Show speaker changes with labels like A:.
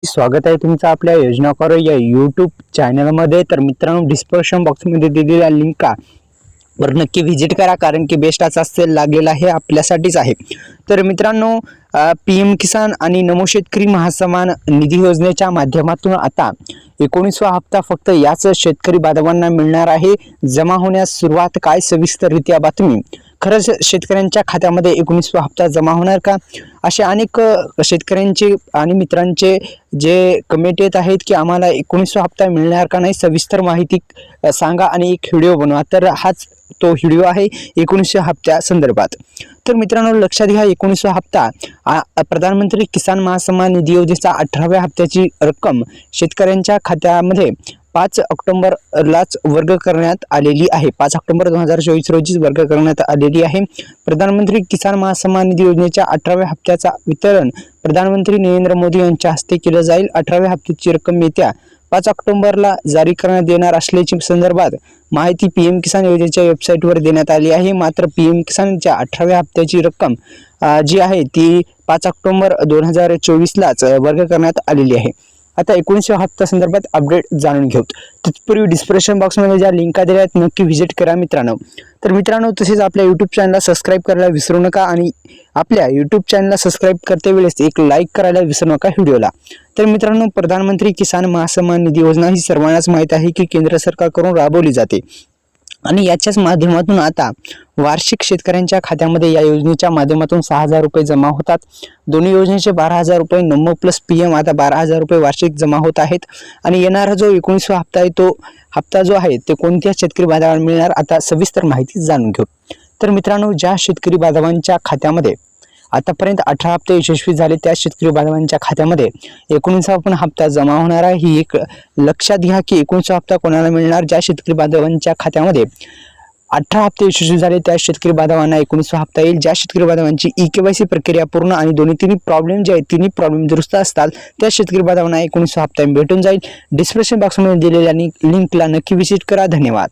A: स्वागत आहे तुमचं आपल्या योजना करो या यूट्यूब चॅनलमध्ये। तर मित्रांनो, डिस्क्रिप्शन बॉक्समध्ये दिलेल्या लिंका वर नक्की व्हिजिट करा, कारण की बेस्ट असा सेल लागलेला आहे, आपल्यासाठीच आहे। तर मित्रांनो, पीएम किसान आणि नमो शेतकरी महासन्मान निधी योजनेच्या माध्यमातून आता 19वा हप्ता फक्त याच शेतकरी बांधवांना मिळणार आहे। जमा होण्यास सुरुवात काय, सविस्तररित्या बातमी। खरंच शेतकऱ्यांच्या खात्यामध्ये 19वा हप्ता जमा होणार का, असे अनेक शेतकऱ्यांचे आणि मित्रांचे जे कमेंट येत आहेत की आम्हाला 19वा हप्ता मिळणार का नाही, सविस्तर माहिती सांगा आणि एक व्हिडिओ बनवा। तर हाच तो व्हिडिओ आहे 19व्या हप्त्या संदर्भात। तर मित्रांनो, लक्षात घ्या, 19वा हप्ता प्रधानमंत्री किसान महासन्मान निधी योजनेचा 18व्या हप्त्याची रक्कम शेतकऱ्यांच्या खात्यामध्ये 5 ऑक्टोबरलाच वर्ग करण्यात आलेली आहे। 5 ऑक्टोबर 2024 रोजी वर्ग करण्यात आलेली आहे। प्रधानमंत्री किसान महासन्मान निधी योजनेच्या 18व्या हप्त्याचा वितरण प्रधानमंत्री नरेंद्र मोदी यांच्या हस्ते केले जाईल। 18व्या हप्त्याची रक्कम येत्या 5 ऑक्टोबरला जारी करण्यात येणार असल्याची संदर्भात माहिती पीएम किसान योजनेच्या वेबसाईटवर देण्यात आली आहे। मात्र पीएम किसानच्या 18व्या हप्त्याची रक्कम जी आहे ती 5 ऑक्टोबर 2024 लाच वर्ग करण्यात आलेली आहे। आता 19व्या हप्त्या संदर्भात अपडेट जाणून घेऊ। तत्पूर्वी डिस्क्रिप्शन बॉक्समध्ये ज्या लिंका दिल्या आहेत नक्की व्हिजिट करा मित्रांनो। तर मित्रांनो, तसेच आपल्या यूट्यूब चॅनलला सबस्क्राईब करायला विसरू नका आणि आपल्या यूट्यूब चॅनलला सबस्क्राईब करते वेळेस एक लाईक करायला विसरू नका व्हिडिओला। तर मित्रांनो, प्रधानमंत्री किसान महासन्मान निधी योजना ही सर्वांनाच माहित आहे की केंद्र सरकारकडून राबवली जाते आणि याच्याच माध्यमातून आता वार्षिक शेतकऱ्यांच्या खात्यामध्ये या योजनेच्या माध्यमातून 6,000 रुपये जमा होतात। दोन्ही योजनेचे 12,000 रुपये नमो प्लस पीएम आता 12,000 रुपये वार्षिक जमा होत आहेत। आणि येणारा जो 19वा हप्ता आहे तो हप्ता जो आहे ते कोणत्या शेतकरी बांधवांना मिळणार, आता सविस्तर माहिती जाणून घेऊ। तर मित्रांनो, ज्या शेतकरी बांधवांच्या खात्यामध्ये आतापर्यंत 18 हप्ते यशस्वी झाले त्या शेतकरी बांधवांच्या खात्यामध्ये 19वा पण हप्ता जमा होणार आहे। ही एक लक्षात घ्या की 19वा हप्ता कोणाला मिळणार, ज्या शेतकरी बांधवांच्या खात्यामध्ये 18 हप्ते यशस्वी झाले त्या शेतकरी बांधवांना 19वा हप्ता येईल। ज्या शेतकरी बांधवांची ई-केवायसी प्रक्रिया पूर्ण आणि तिन्ही प्रॉब्लेम जे आहेत तिन्ही प्रॉब्लेम दुरुस्त असतात त्या शेतकरी बांधवांना 19वा हप्ता भेटून जाईल। डिस्क्रिप्शन बॉक्समध्ये दिलेल्या लिंकला नक्की व्हिजिट करा। धन्यवाद।